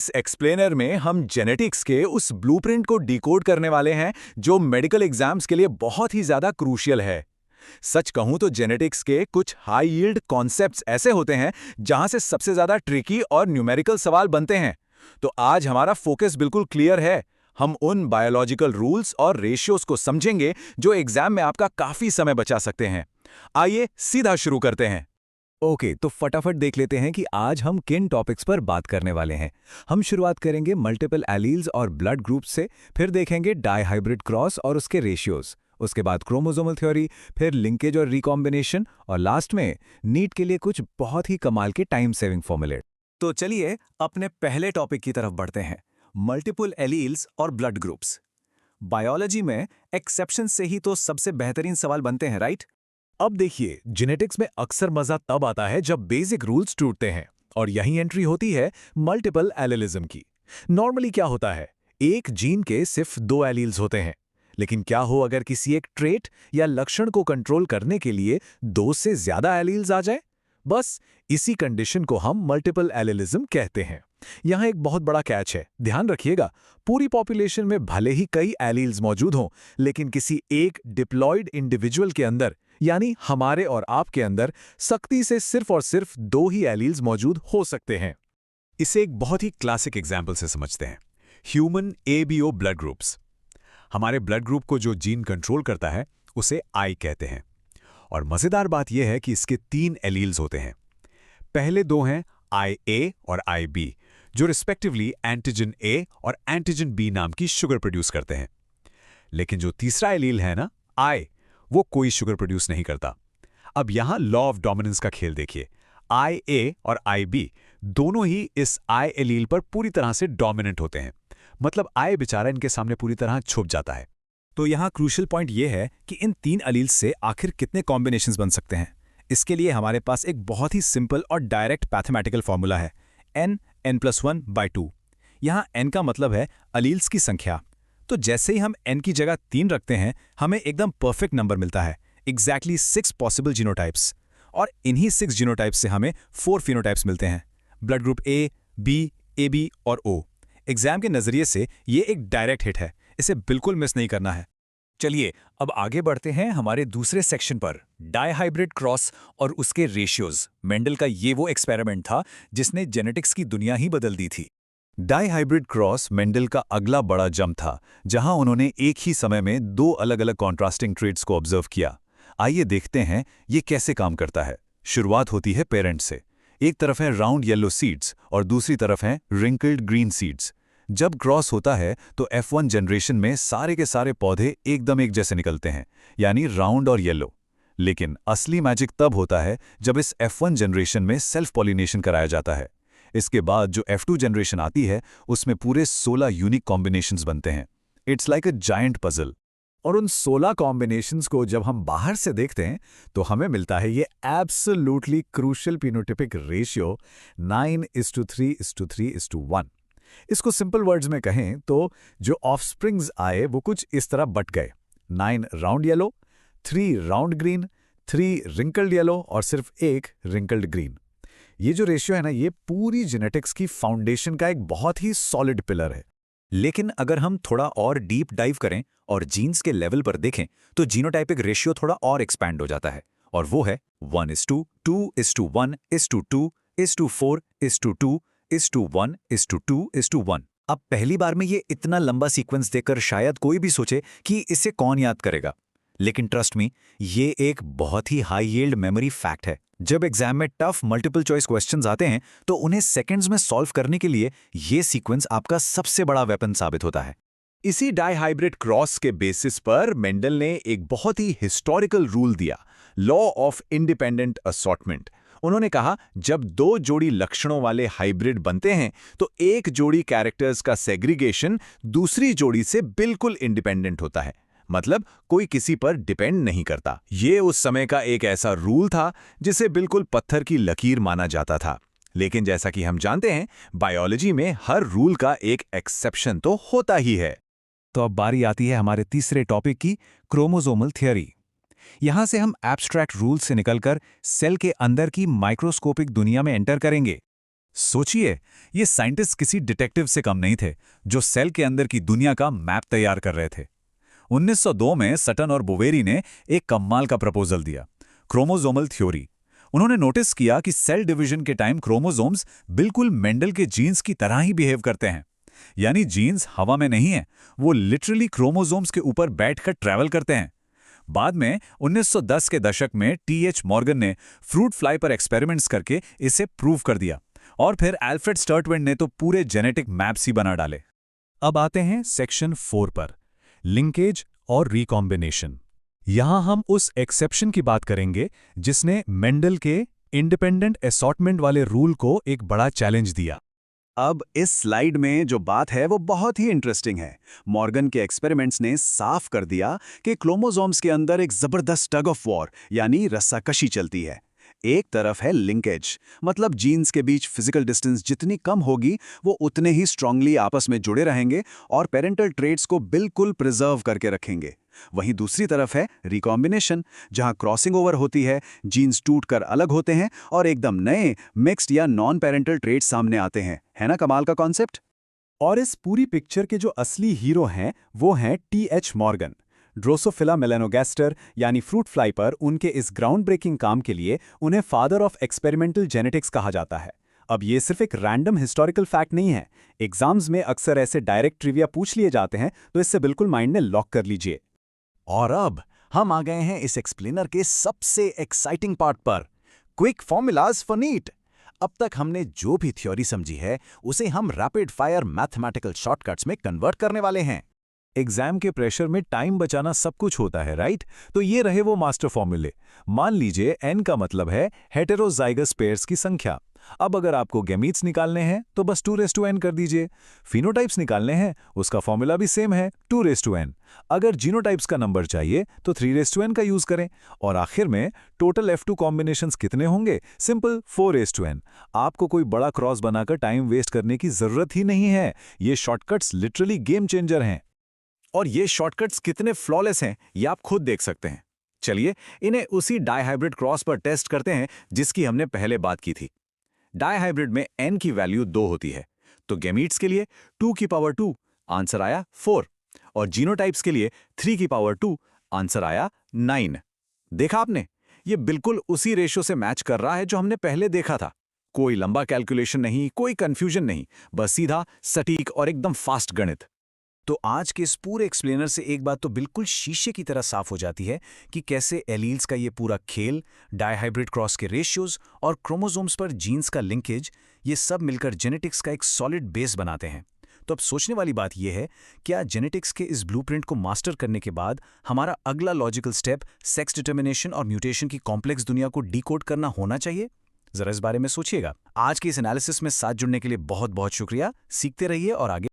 इस एक्सप्लेनर में हम जेनेटिक्स के उस ब्लूप्रिंट को डिकोड करने वाले हैं जो मेडिकल एग्जाम्स के लिए बहुत ही ज्यादा क्रूशियल है। सच कहूं तो जेनेटिक्स के कुछ हाई यील्ड कॉन्सेप्ट्स ऐसे होते हैं जहां से सबसे ज्यादा ट्रिकी और न्यूमेरिकल सवाल बनते हैं। तो आज हमारा फोकस बिल्कुल क्लियर है। हम उन बायोलॉजिकल रूल्स और रेशियोज को समझेंगे जो एग्जाम में आपका काफी समय बचा सकते हैं। आइए सीधा शुरू करते हैं। ओके, तो फटाफट देख लेते हैं कि आज हम किन टॉपिक्स पर बात करने वाले हैं। हम शुरुआत करेंगे मल्टीपल एलील्स और ब्लड ग्रुप्स से, फिर देखेंगे डाईहाइब्रिड क्रॉस और उसके रेशियोज, उसके बाद क्रोमोसोमल थ्योरी, फिर लिंकेज और रिकॉम्बिनेशन, और लास्ट में नीट के लिए कुछ बहुत ही कमाल के टाइम सेविंग फॉर्मूले। तो चलिए अपने पहले टॉपिक की तरफ बढ़ते हैं, मल्टीपल एलील्स और ब्लड ग्रुप्स। बायोलॉजी में एक्सेप्शन से ही तो सबसे बेहतरीन सवाल बनते हैं, राइट? अब देखिए, जेनेटिक्स में अक्सर मजा तब आता है जब बेसिक रूल्स टूटते हैं, और यही एंट्री होती है मल्टीपल एलिलिज्म की। नॉर्मली क्या होता है, एक जीन के सिर्फ 2 एलील्स होते हैं, लेकिन क्या हो अगर किसी एक ट्रेट या लक्षण को कंट्रोल करने के लिए 2 से ज्यादा एलील्स आ जाए? बस इसी कंडीशन को हम मल्टीपल एलिलिज्म कहते हैं। यहां एक बहुत बड़ा कैच है, ध्यान रखिएगा। पूरी पॉपुलेशन में भले ही कई एलील्स मौजूद हों, लेकिन किसी एक डिप्लॉयड इंडिविजुअल के अंदर, यानी हमारे और आपके अंदर, सख्ती से सिर्फ और सिर्फ 2 ही एलील्स मौजूद हो सकते हैं। इसे एक बहुत ही क्लासिक एग्जाम्पल से समझते हैं, ह्यूमन एबीओ ब्लड ग्रुप्स। हमारे ब्लड ग्रुप को जो जीन कंट्रोल करता है उसे आई कहते हैं, और मजेदार बात यह है कि इसके 3 एलील्स होते हैं। पहले 2 हैं आई ए और आई बी, जो रिस्पेक्टिवली एंटीजन ए और एंटीजन बी नाम की शुगर प्रोड्यूस करते हैं। लेकिन जो तीसरा एलील है ना, आई, वो कोई शुगर प्रोड्यूस नहीं करता। अब यहां लॉ ऑफ डोमिनेंस का खेल देखिए। आई ए और आई बी दोनों ही इस आई एलील पर पूरी तरह से डोमिनेंट होते हैं, मतलब आई बेचारा इनके सामने पूरी तरह छुप जाता है। तो यहाँ क्रूशियल पॉइंट ये है कि इन 3 एलील्स से आखिर कितने कॉम्बिनेशंस बन सकते हैं। इसके लिए हमारे पास एक बहुत ही सिंपल और डायरेक्ट मैथमेटिकल फॉर्मूला है, n+1/2। यहाँ n का मतलब है एलील्स की संख्या। तो जैसे ही हम n की जगह 3 रखते हैं, हमें एकदम परफेक्ट नंबर मिलता है, एग्जैक्टली 6 पॉसिबल जीनोटाइप्स। और इन्हीं 6 जीनोटाइप्स से हमें 4 फिनोटाइप्स मिलते हैं, blood group A, B, A B और ओ। एग्जाम के नजरिए से ये एक डायरेक्ट हिट है, इसे बिल्कुल मिस नहीं करना है। चलिए अब आगे बढ़ते हैं हमारे दूसरे सेक्शन पर, डाईहाइब्रिड क्रॉस और उसके रेशियोज। मेंडल का ये वो एक्सपेरिमेंट था जिसने जेनेटिक्स की दुनिया ही बदल दी थी। डाईहाइब्रिड क्रॉस मेंडल का अगला बड़ा जंप था, जहां उन्होंने एक ही समय में 2 अलग-अलग कॉन्ट्रास्टिंग ट्रेट्स को ऑब्जर्व किया। आइए देखते हैं ये कैसे काम करता है। शुरुआत होती है पेरेंट से। एक तरफ है राउंड येलो सीड्स और दूसरी तरफ है रिंकल्ड ग्रीन सीड्स। जब क्रॉस होता है तो F1 जनरेशन में सारे के सारे पौधे एकदम एक जैसे निकलते हैं, यानी राउंड और येलो। लेकिन असली मैजिक तब होता है जब इस F1 जनरेशन में सेल्फ पॉलिनेशन कराया जाता है। इसके बाद जो F2 जनरेशन आती है, उसमें पूरे 16 यूनिक कॉम्बिनेशंस बनते हैं। It's like a giant puzzle. और उन 16 कॉम्बिनेशंस को जब हम बाहर से देखते हैं तो हमें मिलता है ये एब्सोल्युटली क्रूशियल फिनोटाइपिक रेशियो 9:3:3:1। इसको सिंपल वर्ड्स में कहें तो जो ऑफस्प्रिंग्स आए वो कुछ इस तरह बट गए, 9 round yellow, 3 round green, 3 wrinkled yellow और सिर्फ 1 रिंकल्ड ग्रीन। ये जो रेशियो है ना, ये पूरी जेनेटिक्स की फाउंडेशन का एक बहुत ही सॉलिड पिलर है। लेकिन अगर हम थोड़ा और डीप डाइव करें और जीन्स के लेवल पर देखें तो जीनोटाइपिक रेशियो थोड़ा और एक्सपैंड हो जाता है, और वो है 1:2:1:2:4:4:2:1:2:1। अब पहली बार में ये इतना लंबा सीक्वेंस देखकर शायद कोई भी सोचे कि इसे कौन याद करेगा, लेकिन ट्रस्ट मी, ये एक बहुत ही हाई यील्ड मेमोरी फैक्ट है। जब एग्जाम में टफ मल्टीपल चॉइस क्वेश्चंस आते हैं तो उन्हें सेकंड्स में सॉल्व करने के लिए ये सीक्वेंस आपका सबसे बड़ा वेपन साबित होता है। इसी डाईहाइब्रिड क्रॉस के बेसिस पर मेंडल ने एक बहुत ही हिस्टोरिकल रूल दिया, लॉ ऑफ इंडिपेंडेंट असॉर्टमेंट। उन्होंने कहा, जब 2 जोड़ी लक्षणों वाले हाइब्रिड बनते हैं तो एक जोड़ी कैरेक्टर्स का सेग्रीगेशन दूसरी जोड़ी से बिल्कुल इंडिपेंडेंट होता है, मतलब कोई किसी पर डिपेंड नहीं करता। ये उस समय का एक ऐसा रूल था जिसे बिल्कुल पत्थर की लकीर माना जाता था। लेकिन जैसा कि हम जानते हैं, बायोलॉजी में हर रूल का एक एक्सेप्शन तो होता ही है। तो अब बारी आती है हमारे तीसरे टॉपिक की, क्रोमोसोमल थ्योरी। यहां से हम एब्स्ट्रैक्ट रूल से निकलकर सेल के अंदर की माइक्रोस्कोपिक दुनिया में एंटर करेंगे। सोचिए, ये साइंटिस्ट किसी डिटेक्टिव से कम नहीं थे जो सेल के अंदर की दुनिया का मैप तैयार कर रहे थे। 1902 में सटन और बोवेरी ने एक कमाल का प्रपोजल दिया, क्रोमोसोमल थ्योरी। उन्होंने नोटिस किया कि सेल डिवीजन के टाइम क्रोमोसोम्स बिल्कुल मेंडल के जीन्स की तरह ही बिहेव करते हैं। यानी जीन्स हवा में नहीं है, वो लिटरली क्रोमोसोम्स के ऊपर बैठकर ट्रैवल करते हैं। बाद में 1910 के दशक में टी.एच. मॉर्गन ने फ्रूट फ्लाई पर एक्सपेरिमेंट्स करके इसे प्रूव कर दिया, और फिर एल्फ्रेड स्टर्टवेंट ने तो पूरे जेनेटिक मैप्स ही बना डाले। अब आते हैं सेक्शन 4 पर, लिंकेज और रिकॉम्बिनेशन। यहां हम उस एक्सेप्शन की बात करेंगे जिसने मेंडल के इंडिपेंडेंट असॉर्टमेंट वाले रूल को एक बड़ा चैलेंज दिया। अब इस स्लाइड में जो बात है वो बहुत ही इंटरेस्टिंग है। मॉर्गन के एक्सपेरिमेंट्स ने साफ कर दिया कि क्रोमोसोम्स के अंदर एक जबरदस्त टग ऑफ वॉर यानी रस्साकशी चलती है। एक तरफ है लिंकेज, मतलब जीन्स के बीच फिजिकल डिस्टेंस जितनी कम होगी वो उतने ही स्ट्रांगली आपस में जुड़े रहेंगे और पेरेंटल ट्रेट्स को बिल्कुल प्रिजर्व करके रखेंगे। वहीं दूसरी तरफ है रिकॉम्बिनेशन, जहां क्रॉसिंग ओवर होती है, जीन्स टूटकर अलग होते हैं और एकदम नए मिक्स्ड या नॉन पेरेंटल ट्रेट्स सामने आते हैं। है ना कमाल का कॉन्सेप्ट? और इस पूरी पिक्चर के जो असली हीरो हैं वो हैं टी.एच. मॉर्गन। ड्रोसोफिला मेलानोगास्टर यानी फ्रूट फ्लाई पर उनके इस ग्राउंड ब्रेकिंग काम के लिए उन्हें फादर ऑफ एक्सपेरिमेंटल जेनेटिक्स कहा जाता है। अब ये सिर्फ एक रैंडम हिस्टोरिकल फैक्ट नहीं है। एग्जाम्स में अक्सर ऐसे डायरेक्ट ट्रिविया पूछ लिए जाते हैं, तो इससे बिल्कुल माइंड में लॉक कर लीजिए। और अब हम आ गए हैं इस एक्सप्लेनर के सबसे एक्साइटिंग पार्ट पर, क्विक फॉर्मूलाज फॉर नीट। अब तक हमने जो भी थ्योरी समझी है उसे हम रैपिड फायर मैथमेटिकल शॉर्टकट्स में कन्वर्ट करने वाले हैं। एग्जाम के प्रेशर में टाइम बचाना सब कुछ होता है, राइट? तो ये रहे वो मास्टर फॉर्मूले। मान लीजिए n का मतलब है हेटेरोजाइगस पेयर्स की संख्या। अब अगर आपको गैमीट्स निकालने हैं तो बस 2n कर दीजिए। फिनोटाइप्स निकालने हैं, उसका फॉर्मूला भी सेम है, 2n। अगर जीनोटाइप्स का नंबर चाहिए तो 3n का यूज करें। और आखिर में टोटल F2 कॉम्बिनेशंस कितने होंगे? Simple, 4n। आपको कोई बड़ा क्रॉस बनाकर टाइम वेस्ट करने की जरूरत ही नहीं है। ये शॉर्टकट्स लिटरली गेम चेंजर हैं। और ये शॉर्टकट्स कितने फ्लॉलेस हैं ये आप खुद देख सकते हैं। चलिए इन्हें उसी डाइहाइब्रिड क्रॉस पर टेस्ट करते हैं जिसकी हमने पहले बात की थी। डाइहाइब्रिड में n की वैल्यू 2 होती है, तो गैमीट्स के लिए 2 की पावर 2, आंसर आया 4। और जीनोटाइप्स के लिए 3 की पावर 2, आंसर आया 9। देखा आपने, ये बिल्कुल उसी रेशियो से मैच कर रहा है जो हमने पहले देखा था। कोई लंबा कैलकुलेशन नहीं, कोई कंफ्यूजन नहीं, बस सीधा, सटीक और एकदम फास्ट गणित। तो आज के इस पूरे एक्सप्लेनर से एक बात तो बिल्कुल शीशे की तरह साफ हो जाती है कि कैसे एलील्स का ये पूरा खेल, डाइहाइब्रिड क्रॉस के रेशियोज और क्रोमोसोम्स पर जीन्स का लिंकेज, ये सब मिलकर जेनेटिक्स का एक सॉलिड बेस बनाते हैं। तो अब सोचने वाली बात यह है, क्या जेनेटिक्स के इस ब्लूप्रिंट को मास्टर करने के बाद हमारा अगला लॉजिकल स्टेप सेक्स डिटर्मिनेशन और म्यूटेशन की कॉम्प्लेक्स दुनिया को डिकोड करना होना चाहिए? जरा इस बारे में सोचिएगा। आज के इस एनालिसिस में साथ जुड़ने के लिए बहुत बहुत शुक्रिया। सीखते रहिए और आगे